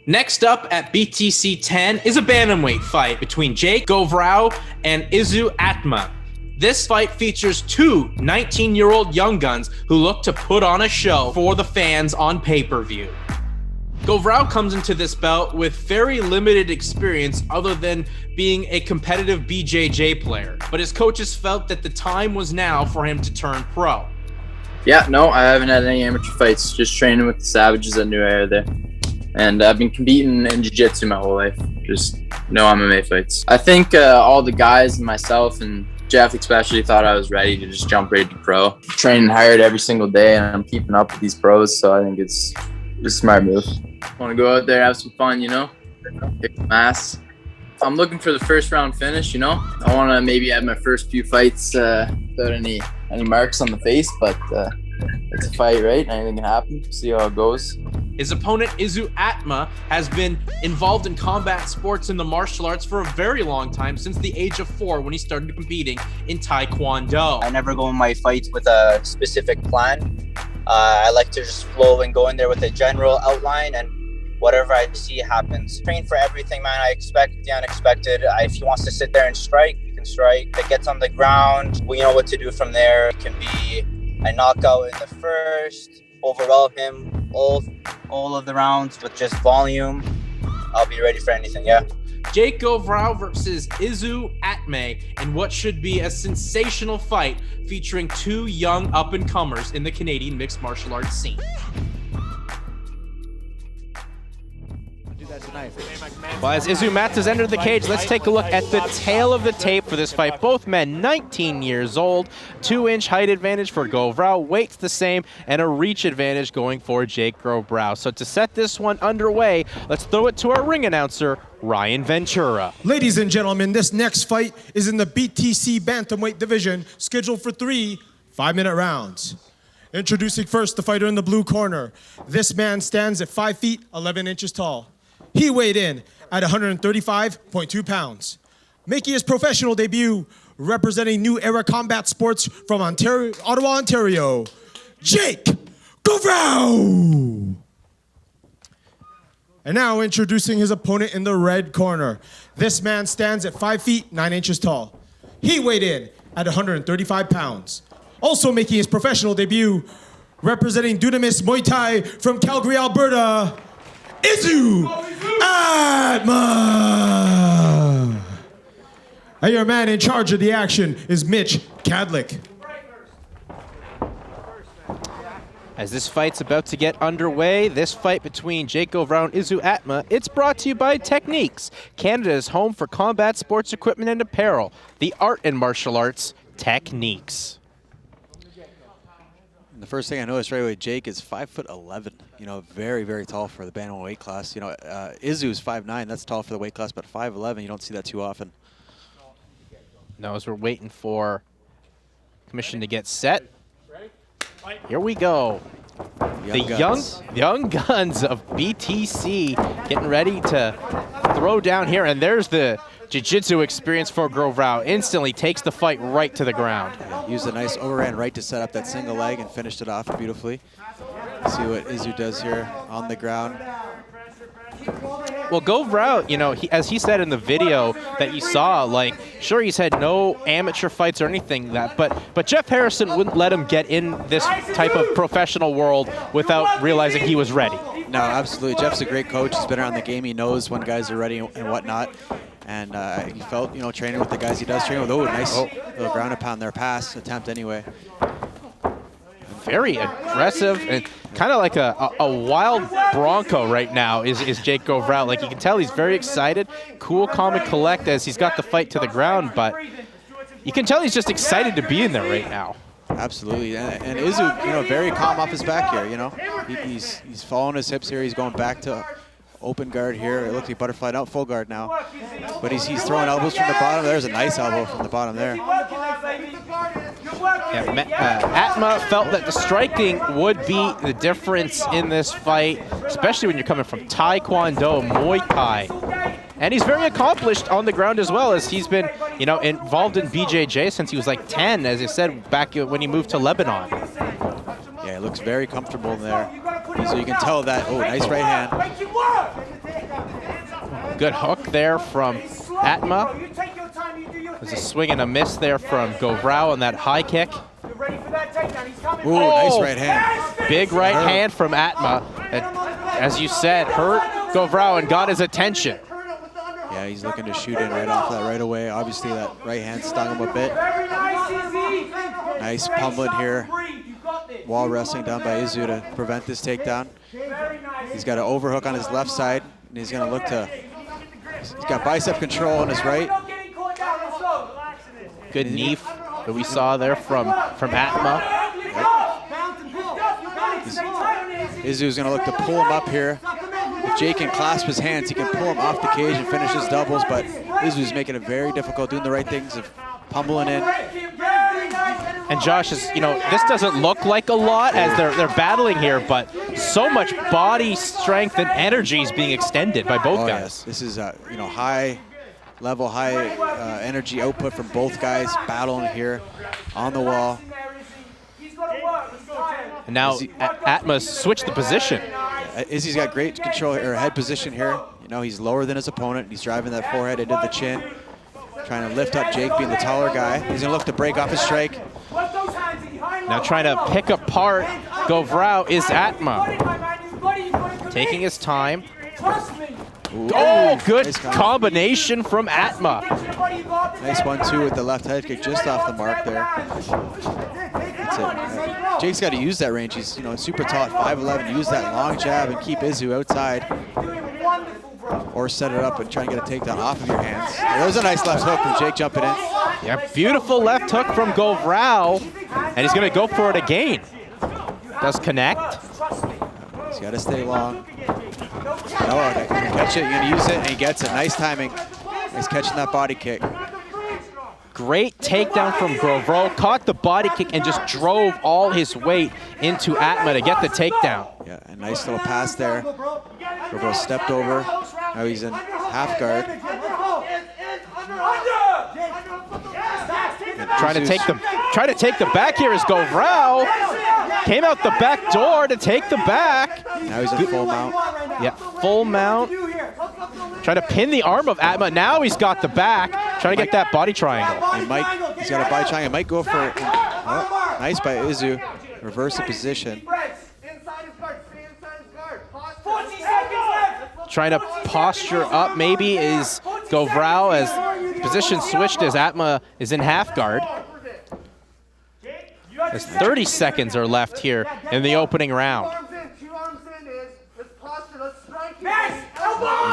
Next up at BTC 10 is a bantamweight fight between Jake Geauvreau and Izzudeen Atmeh. This fight features two 19-year-old young guns who look to put on a show for the fans on pay-per-view. Geauvreau comes into this bout with very limited experience other than being a competitive BJJ player, but his coaches felt that the time was now for him to turn pro. Yeah, no, I haven't had any amateur fights, just training with the Savages at New Era there. And I've been competing in jiu-jitsu my whole life, just no MMA fights. I think all the guys and myself and Jeff especially thought I was ready to just jump right to pro. Training hard every single day, and I'm keeping up with these pros, so I think it's just a smart move. Want to go out there, have some fun, kick some ass. I'm looking for the first round finish, I want to maybe have my first few fights without any marks on the face, but it's a fight, right? Anything can happen. See how it goes. His opponent, Izzudeen Atmeh, has been involved in combat sports and the martial arts for a very long time, since the age of 4 when he started competing in Taekwondo. I never go in my fights with a specific plan. I like to just flow and go in there with a general outline, and whatever I see happens. Train for everything, man. I expect the unexpected. If he wants to sit there and strike, he can strike. If it gets on the ground, we know what to do from there. It can be a knockout in the first, overwhelm him all of the rounds with just volume. I'll be ready for anything, yeah. Jake Geauvreau versus Izzudeen Atmeh in what should be a sensational fight featuring two young up-and-comers in the Canadian mixed martial arts scene. Well, as Izzudeen Atmeh has entered the cage, let's take a look at the tail of the tape for this fight. Both men 19 years old, 2-inch height advantage for Geauvreau, weight's the same, and a reach advantage going for Jake Geauvreau. So to set this one underway, let's throw it to our ring announcer, Ryan Ventura. Ladies and gentlemen, this next fight is in the BTC Bantamweight division, scheduled for 3 5-minute rounds. Introducing first the fighter in the blue corner. This man stands at 5 feet, 11 inches tall. He weighed in at 135.2 pounds. Making his professional debut, representing New Era Combat Sports from Ottawa, Ontario, Jake Geauvreau. And now introducing his opponent in the red corner. This man stands at 5 feet, 9 inches tall. He weighed in at 135 pounds. Also making his professional debut, representing Dunamis Muay Thai from Calgary, Alberta, Izzudeen Atmeh. And your man in charge of the action is Mitch Kadlick. As this fight's about to get underway, this fight between Jake Geauvreau and Izzudeen Atmeh, it's brought to you by Techniques, Canada's home for combat sports equipment and apparel, the art and martial arts, Techniques. The first thing I noticed right away, Jake is 5'11", very, very tall for the bantamweight weight class. Izzudeen's 5'9", that's tall for the weight class, but 5'11", you don't see that too often. Now as we're waiting for commission to get set, here we go. Young guns of BTC getting ready to throw down here, and there's the jiu-jitsu experience for Geauvreau. Instantly takes the fight right to the ground. Used a nice overhand right to set up that single leg and finished it off beautifully. See what Izzudeen does here on the ground. Well, Geauvreau, as he said in the video that you saw, sure, he's had no amateur fights or anything but Jeff Harrison wouldn't let him get in this type of professional world without realizing he was ready. No, absolutely. Jeff's a great coach. He's been around the game. He knows when guys are ready and whatnot. And he felt, training with the guys he does train with. Oh, nice little ground and pound there. Pass attempt anyway. Very aggressive and kind of like a wild bronco right now is Jake Geauvreau. You can tell he's very excited, cool, calm, and collect as he's got the fight to the ground, but you can tell he's just excited to be in there right now. Absolutely, and Izzudeen, very calm off his back here. He's following his hips here. He's going back to open guard here. It looks like butterfly out full guard now, but he's throwing elbows from the bottom. There's a nice elbow from the bottom there. Yeah, Atmeh felt that the striking would be the difference in this fight, especially when you're coming from Taekwondo, Muay Thai. And he's very accomplished on the ground as well, as he's been, involved in BJJ since he was 10, as I said, back when he moved to Lebanon. Yeah, he looks very comfortable there. So you can tell that, oh, nice right hand. Good hook there from Atmeh. There's a swing and a miss there from Geauvreau on that high kick. Ooh, nice right hand. Big right hand from Atmeh. And as you said, hurt Geauvreau and got his attention. Yeah, he's looking to shoot in right off that right away. Obviously, that right hand stung him a bit. Nice pummeling here. Wall wrestling down by Izzu to prevent this takedown. He's got an overhook on his left side, and he's going to look to... He's got bicep control on his right. Good knee that we saw there from Atmeh. Izzu's going to look to pull him up here. If Jake can clasp his hands, he can pull him off the cage and finish his doubles, but Izzu's making it very difficult, doing the right things of pummeling in. And Josh, is, you know, this doesn't look like a lot as they're battling here, but so much body strength and energy is being extended by both guys. Yes. This is you know, high energy output from both guys battling here on the wall. And now Atmeh switched the position. Izzy's got great control or head position here. You know, he's lower than his opponent. He's driving that forehead into the chin, trying to lift up Jake, being the taller guy. He's gonna look to break off his strike. Now trying to pick apart Geauvreau is Atmeh. Taking his time. Ooh, Oh, good nice combination from Atmeh. Nice 1-2 with the left head kick just off the mark there. That's it. Jake's got to use that range. He's, you know, super tall at 5'11". Use that long jab and keep Izzu outside. Or set it up and try and get a takedown off of your hands. There's a nice left hook from Jake jumping in. Yeah, beautiful left hook from Geauvreau. And he's going to go for it again. Does connect. He's got to stay long. No, okay. Catch it, you're going to use it, and he gets it. Nice timing. He's catching that body kick. Great takedown from Geauvreau. Caught the body kick and just drove all his weight into Atmeh to get the takedown. Yeah, a nice little pass there. Geauvreau stepped over. Now he's in half guard. Trying to take the back here is Geauvreau. Came out the back door to take the back. Now he's in full mount. Yeah, full mount. Trying to pin the arm of Atmeh. Now he's got the back. Trying to get that body triangle. He's got a body triangle. Might go for it. Oh, nice by Izzu. Reverse the position. Trying to posture up maybe is Geauvreau as position switched as Atmeh is in half guard. There's 30 seconds are left here in the opening round. He's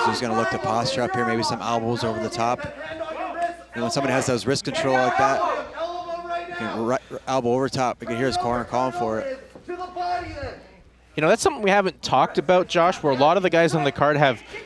just going to look to posture up here, maybe some elbows over the top. And when somebody has those wrist control like that, you can elbow over top. You can hear his corner calling for it. You know, that's something we haven't talked about, Josh, where a lot of the guys on the card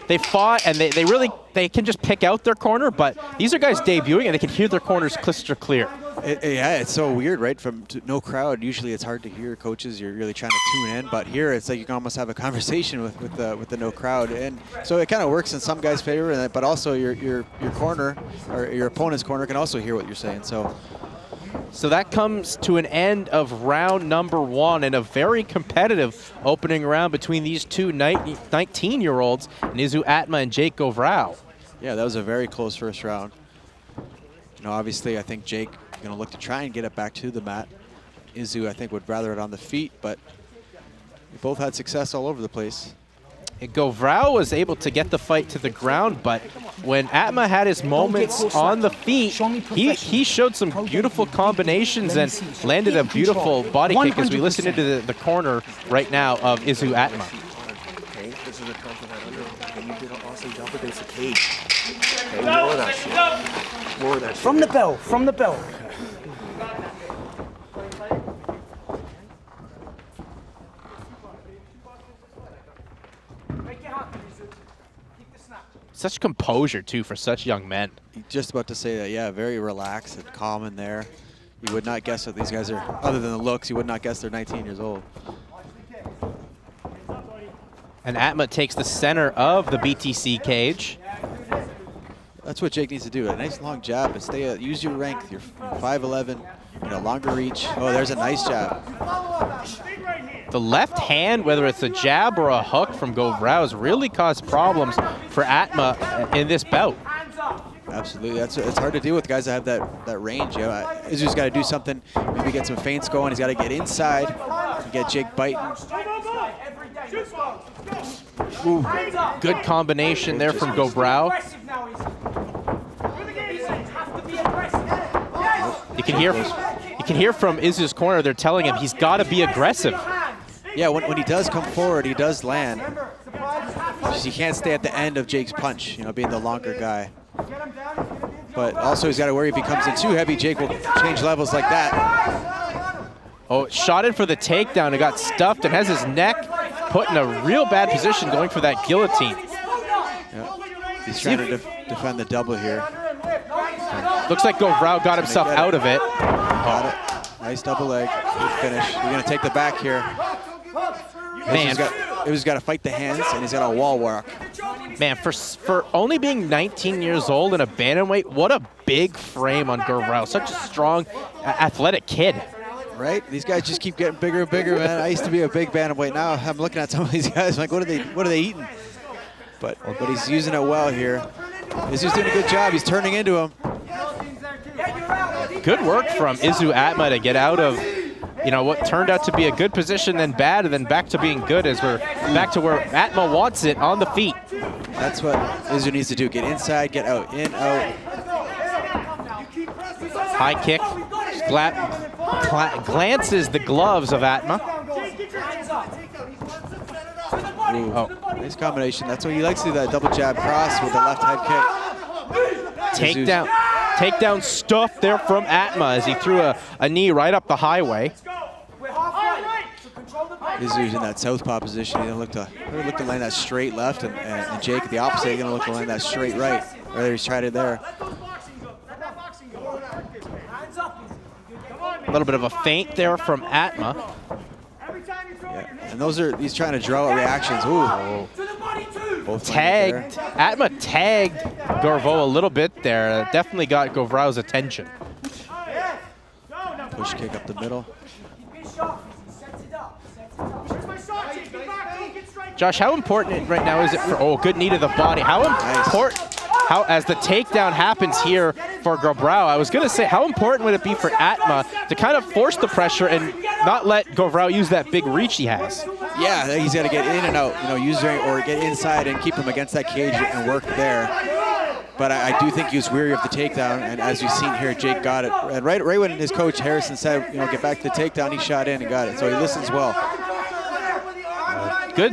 they fought and they can just pick out their corner, but these are guys debuting and they can hear their corners crystal clear. Yeah, it's so weird, right? From no crowd, usually it's hard to hear coaches. You're really trying to tune in, but here it's like you can almost have a conversation with the no crowd, and so it kind of works in some guys' favor. But also your corner or your opponent's corner can also hear what you're saying. So that comes to an end of round number 1 in a very competitive opening round between these two 19-year-olds, Izzudeen Atmeh and Jake Geauvreau. Yeah, that was a very close first round. You know, obviously, I think Jake is going to look to try and get it back to the mat. Izzu, I think, would rather it on the feet, but they both had success all over the place. Geauvreau was able to get the fight to the ground, but when Atmeh had his moments on the feet, he showed some beautiful combinations and landed a beautiful body kick as we listen into the corner right now of Izzudeen Atmeh. Okay, this is a counter under, and you did an awesome job against the cage. Okay, lower that shit. Lower that shit. From the bell, from the bell. Such composure, too, for such young men. Just about to say that, yeah, very relaxed and calm in there. You would not guess that these guys are, other than the looks, you would not guess they're 19 years old. And Atmeh takes the center of the BTC cage. That's what Jake needs to do. A nice long jab and stay. Use your length. You're 5'11", you know, longer reach. Oh, there's a nice jab. the left hand, whether it's a jab or a hook from Geauvreau, has really caused problems for Atmeh in this bout. Absolutely, it's hard to deal with guys that have that range. You know, Izzu's got to do something, maybe get some feints going. He's got to get inside and get Jake biting. Ooh, good combination there from Geauvreau. You can hear from Izzu's corner. They're telling him he's got to be aggressive. Yeah, when he does come forward, he does land. Just he can't stay at the end of Jake's punch, you know, being the longer guy. But also he's got to worry if he comes in too heavy, Jake will change levels like that. Oh, shot in for the takedown. It got stuffed and has his neck put in a real bad position going for that guillotine. Yep. He's trying to defend the double here. Looks like Geauvreau got himself out of it. Got it. Nice double leg. Good finish. We're going to take the back here. Man, Izzu's got to fight the hands, and he's got a wall walk. Man, for only being 19 years old and a bantamweight, what a big frame on Geauvreau. Such a strong, athletic kid. Right? These guys just keep getting bigger and bigger, man. I used to be a big bantamweight. Now I'm looking at some of these guys like, what are they eating? But he's using it well here. Izzu's doing a good job. He's turning into him. Good work from Izzudeen Atmeh to get out of, you know, what turned out to be a good position, then bad, and then back to being good as we're back to where Atmeh wants it, on the feet. That's what Izzu needs to do. Get inside, get out, in, out. High kick. Glances the gloves of Atmeh. Oh, nice combination. That's what he likes to do, that double jab cross with the left head kick. Takedown stuff there from Atmeh as he threw a knee right up the highway. Izzu's in that southpaw position. He's going to look to land that straight left, and Jake the opposite. He's going to look to land that straight right. Whether he's tried it there. A little bit of a feint there from Atmeh. Yeah. And he's trying to draw out reactions. Ooh. Both tagged. Atmeh tagged Geauvreau a little bit there. Definitely got Geauvreau's attention. Push kick up the middle. Josh, how important right now is it for, good knee to the body. How important, as the takedown happens here for Geauvreau, I was going to say, how important would it be for Atmeh to kind of force the pressure and not let Geauvreau use that big reach he has? Yeah, he's got to get in and out, or get inside and keep him against that cage and work there. But I do think he was weary of the takedown, and as you've seen here, Jake got it. And right when his coach Harrison said, get back to the takedown, he shot in and got it. So he listens well. Good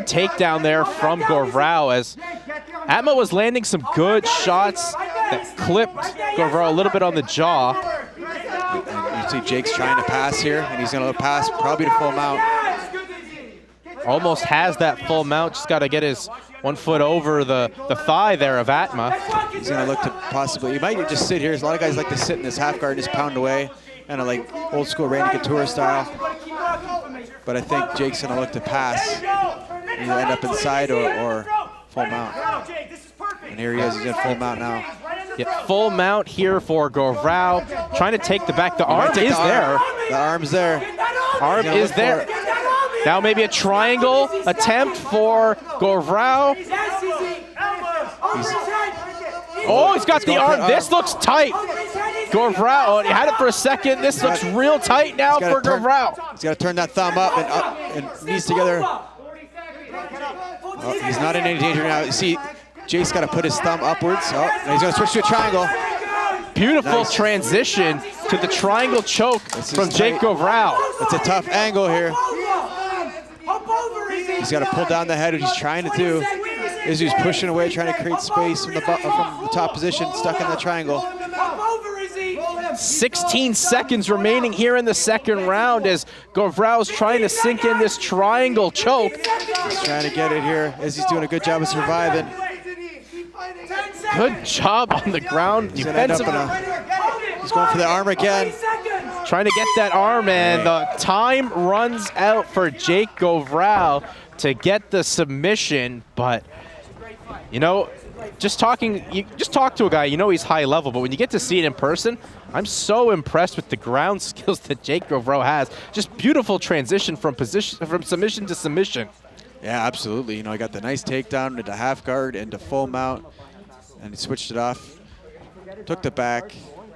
takedown there from Geauvreau as Atmeh was landing some good shots that clipped Geauvreau a little bit on the jaw. And you see Jake's trying to pass here, and he's going to pass probably to full mount. Almost has that full mount, just got to get his 1 foot over the thigh there of Atmeh. He's going to look to possibly, he might just sit here. A lot of guys like to sit in this half guard and just pound away, kind of like old school Randy Couture style. But I think Jake's going to look to pass. Either end up inside or full mount. And here he is, he's in full mount now. Yeah, full mount here for Geauvreau. Trying to take the back. The arm is there. The arm's there. Arm is there. Now maybe a triangle attempt for Geauvreau. He's got the arm. This looks tight. Geauvreau, he had it for a second. This looks real tight now for Geauvreau. He's got to turn that thumb up and knees together. Oh, he's not in any danger now. You see, Jake's got to put his thumb upwards. Oh, he's going to switch to a triangle. Beautiful transition to the triangle choke from Jake Geauvreau. It's a tough angle here. He's got to pull down the head, which he's trying to do. Izzu's pushing away, trying to create space from the top position, stuck in the triangle. 16 seconds remaining here in the second round as Geauvreau's trying to sink in this triangle choke. He's trying to get it here. Izzy's doing a good job of surviving. Good job on the ground defensively. He's going for the arm again. Trying to get that arm, and the time runs out for Jake Geauvreau to get the submission. But, just talk to a guy, you know he's high level, but when you get to see it in person, I'm so impressed with the ground skills that Jake Geauvreau has. Just beautiful transition from submission to submission. Yeah, absolutely. You know, he got the nice takedown into half guard, into full mount, and he switched it off. Took the back,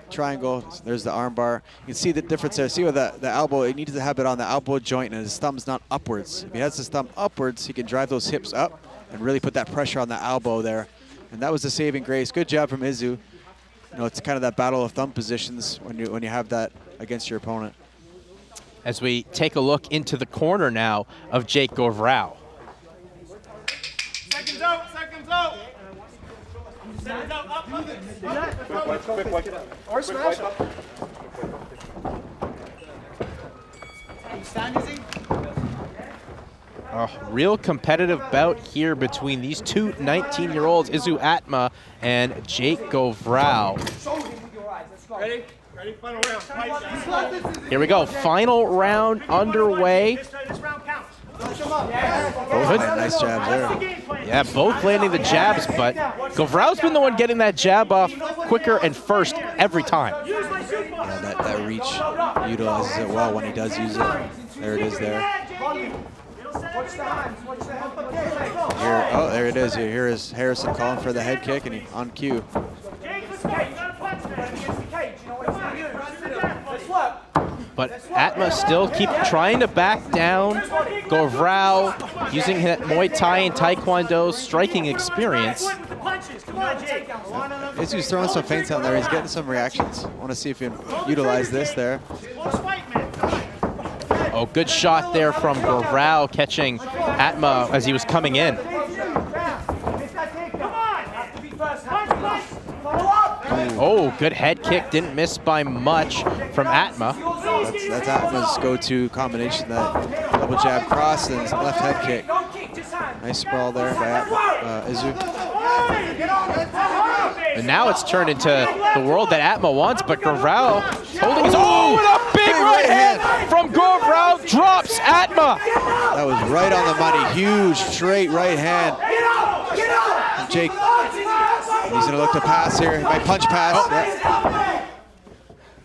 triangle, there's the arm bar. You can see the difference there. See with the elbow, he needs to have it on the elbow joint and his thumb's not upwards. If he has his thumb upwards, he can drive those hips up and really put that pressure on the elbow there. And that was the saving grace. Good job from Izzu. You know, it's kind of that battle of thumb positions when you have that against your opponent. As we take a look into the corner now of Jake Geauvreau. Seconds out, seconds out. Seconds out, up. Quick. Or smash up. Stand easy. A real competitive bout here between these two 19-year-olds, Izzudeen Atmeh and Jake Geauvreau. Ready? Ready? Final round. Here we go. Final round underway. This round counts. Both nice jabs there. Yeah, both landing the jabs, but Geauvreau's been the one getting that jab off quicker and first every time. Yeah, that reach utilizes it well when he does use it. There it is there. Here, oh, there it is. Here is Harrison calling for the head kick, and he on cue. But Atmeh still keep trying to back down. Geauvreau using Muay Thai and Taekwondo striking experience. Izzu's throwing some feints out there. He's getting some reactions. I want to see if he can utilize this there. Oh, good shot there from Geauvreau, catching Atmeh as he was coming in. Oh, good head kick. Didn't miss by much from Atmeh. That's Atmeh's go-to combination, that double jab cross and left head kick. Nice sprawl there by Izzu. And now it's turned into the world that Atmeh wants, but Geauvreau holding his... Oh, and a big right hand from Geauvreau drops Atmeh. That was right on the money. Huge, straight right hand. And Jake, he's going to look to pass here. He might punch pass. Oh. Yeah.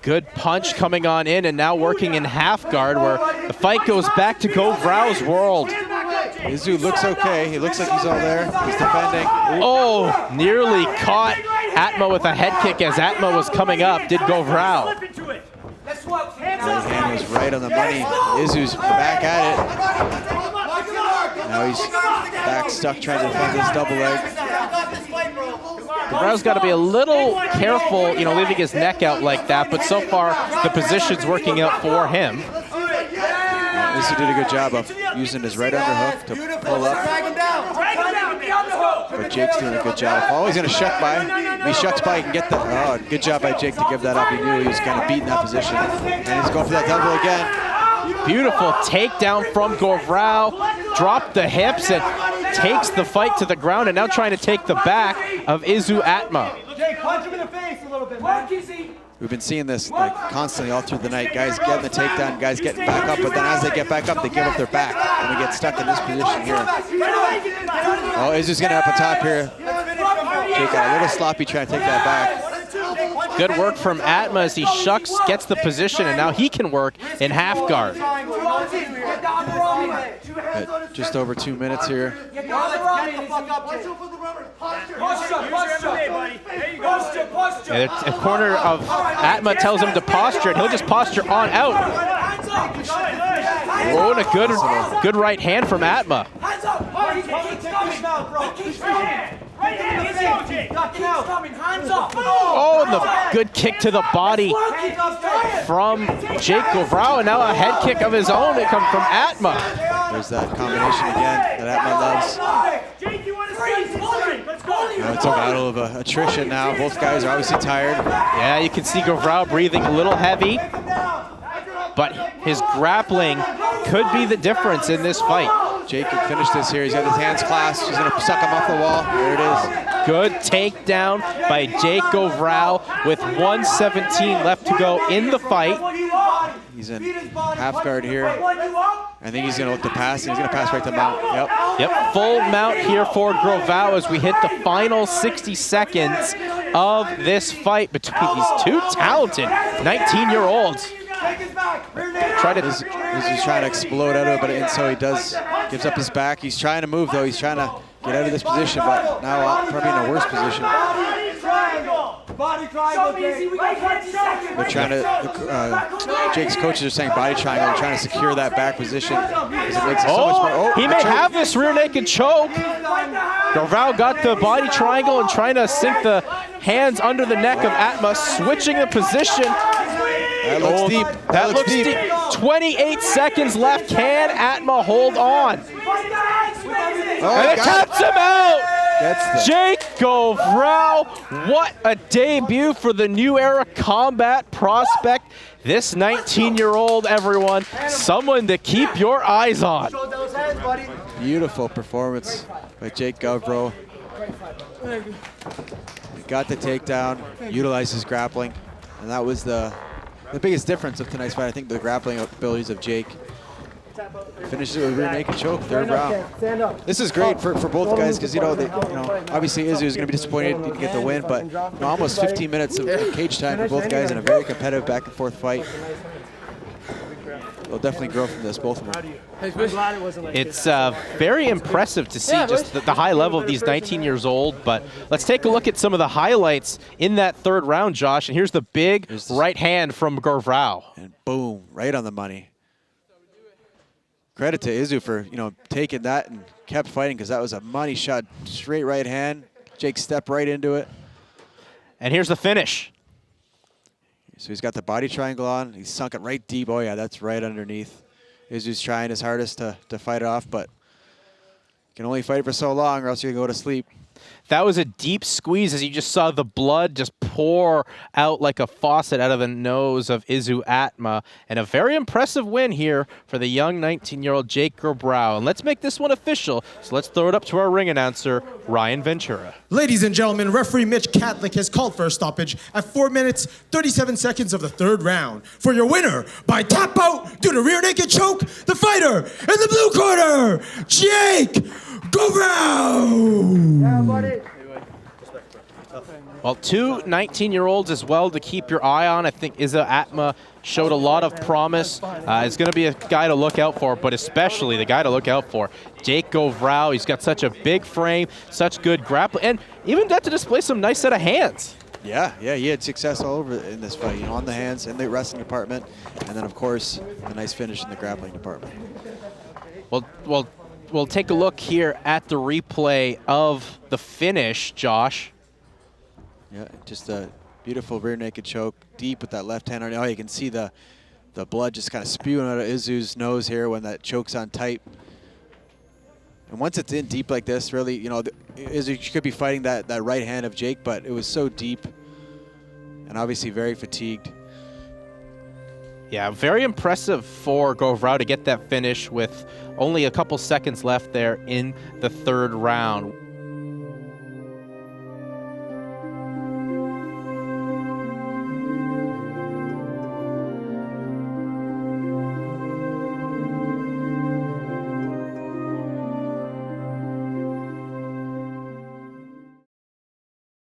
Good punch coming on in, and now working in half guard, where the fight goes back to Geauvreau's world. Izzu looks okay. He looks like he's all there. He's defending. Oh, nearly caught Atmeh with a head kick as Atmeh was coming up. Did Geauvreau. Right hand was right on the money. Izzu's back at it. Now he's back stuck trying to defend his double leg. Geauvreau's got to be a little careful, you know, leaving his neck out like that, but so far the position's working out for him. Izzu did a good job of using his right underhook to pull up. But Jake's doing a good job. Oh, he's going to shuck by. If he shucks by, he can get the... Oh, good job by Jake to give that up. He knew he was kind of beating that position. And he's going for that double again. Beautiful takedown from Geauvreau. Dropped the hips and takes the fight to the ground, and now trying to take the back of Izzudeen Atmeh. Jake, punch him in the face a little bit, man. We've been seeing this like constantly all through the night. Guys getting the takedown, guys getting back up, but then as they get back up, they give up their back, and we get stuck in this position here. Oh, Izzu's gonna up a top here. Jake got a little sloppy trying to take that back. Good work from Atmeh as he shucks, gets the position, and now he can work in half guard. At just over 2 minutes here. And a corner of Atmeh tells him to posture, and he'll just posture on out. Oh, and a good right hand from Atmeh. Oh, and the good kick to the body from Jake Geauvreau, and now a head kick of his own that comes from Atmeh. There's that combination again that Atmeh loves. Now it's a battle of attrition now. Both guys are obviously tired. Yeah, you can see Geauvreau breathing a little heavy, but his grappling could be the difference in this fight. Jake can finish this here. He's got his hands clasped. He's going to suck him off the wall. There it is. Good takedown by Jake Geauvreau with 1:17 left to go in the fight. He's in half guard here. I think he's going to look to pass, and he's going to pass right to mount. Yep, full mount here for Geauvreau as we hit the final 60 seconds of this fight between these two talented 19-year-olds. He's trying to explode out of it, but so he gives up his back. He's trying to move, though. He's trying to get out of this position, but now probably in a worse position. Body triangle, They're trying to, Jake's coaches are saying body triangle. They're trying to secure that back position. It makes it so much more. He may have this rear naked choke. Geauvreau got the body triangle and trying to sink the hands under the neck of Atmeh, switching the position. That looks deep. That looks deep. 28 seconds left. Can Atmeh hold on? And it taps him out. Jake Geauvreau, what a debut for the new era combat prospect. This 19-year-old, everyone, someone to keep your eyes on. Beautiful performance by Jake Geauvreau. He got the takedown, utilized his grappling, and that was the biggest difference of tonight's fight. I think the grappling abilities of Jake. Finishes it with a rear naked choke, third round. This is great for both guys because obviously Izzu is going to be disappointed he didn't get the win, but almost 15 minutes of cage time for both guys in a very competitive back and forth fight. They'll definitely grow from this, both of them. It's very impressive to see just the high level of these 19 years old, but let's take a look at some of the highlights in that third round, Josh, and here's the big right hand from Geauvreau. And boom, right on the money. Credit to Izzu for taking that and kept fighting because that was a money shot, straight right hand. Jake stepped right into it. And here's the finish. So he's got the body triangle on. He's sunk it right deep. Oh yeah, that's right underneath. Izzu's trying his hardest to fight it off, but can only fight for so long or else you're gonna go to sleep. That was a deep squeeze as you just saw the blood just pour out like a faucet out of the nose of Izzudeen Atmeh. And a very impressive win here for the young 19-year-old Jake Geauvreau. And let's make this one official. So let's throw it up to our ring announcer, Ryan Ventura. Ladies and gentlemen, referee Mitch Catlick has called for a stoppage at 4 minutes, 37 seconds of the third round. For your winner, by tap out due to rear naked choke, the fighter in the blue corner, Jake Geauvreau! Yeah, buddy. Well, two 19-year-olds as well to keep your eye on. I think Izzudeen Atmeh showed a lot of promise. Is going to be a guy to look out for, but especially the guy to look out for, Jake Geauvreau. He's got such a big frame, such good grappling, and even got to display some nice set of hands. Yeah, he had success all over in this fight, on the hands, in the wrestling department, and then, of course, a nice finish in the grappling department. We'll take a look here at the replay of the finish, Josh. Yeah, just a beautiful rear naked choke, deep with that left hand. Oh, you can see the blood just kind of spewing out of Izzu's nose here when that choke's on tight. And once it's in deep like this, really, Izzu could be fighting that right hand of Jake, but it was so deep and obviously very fatigued. Yeah, very impressive for Geauvreau to get that finish with only a couple seconds left there in the third round.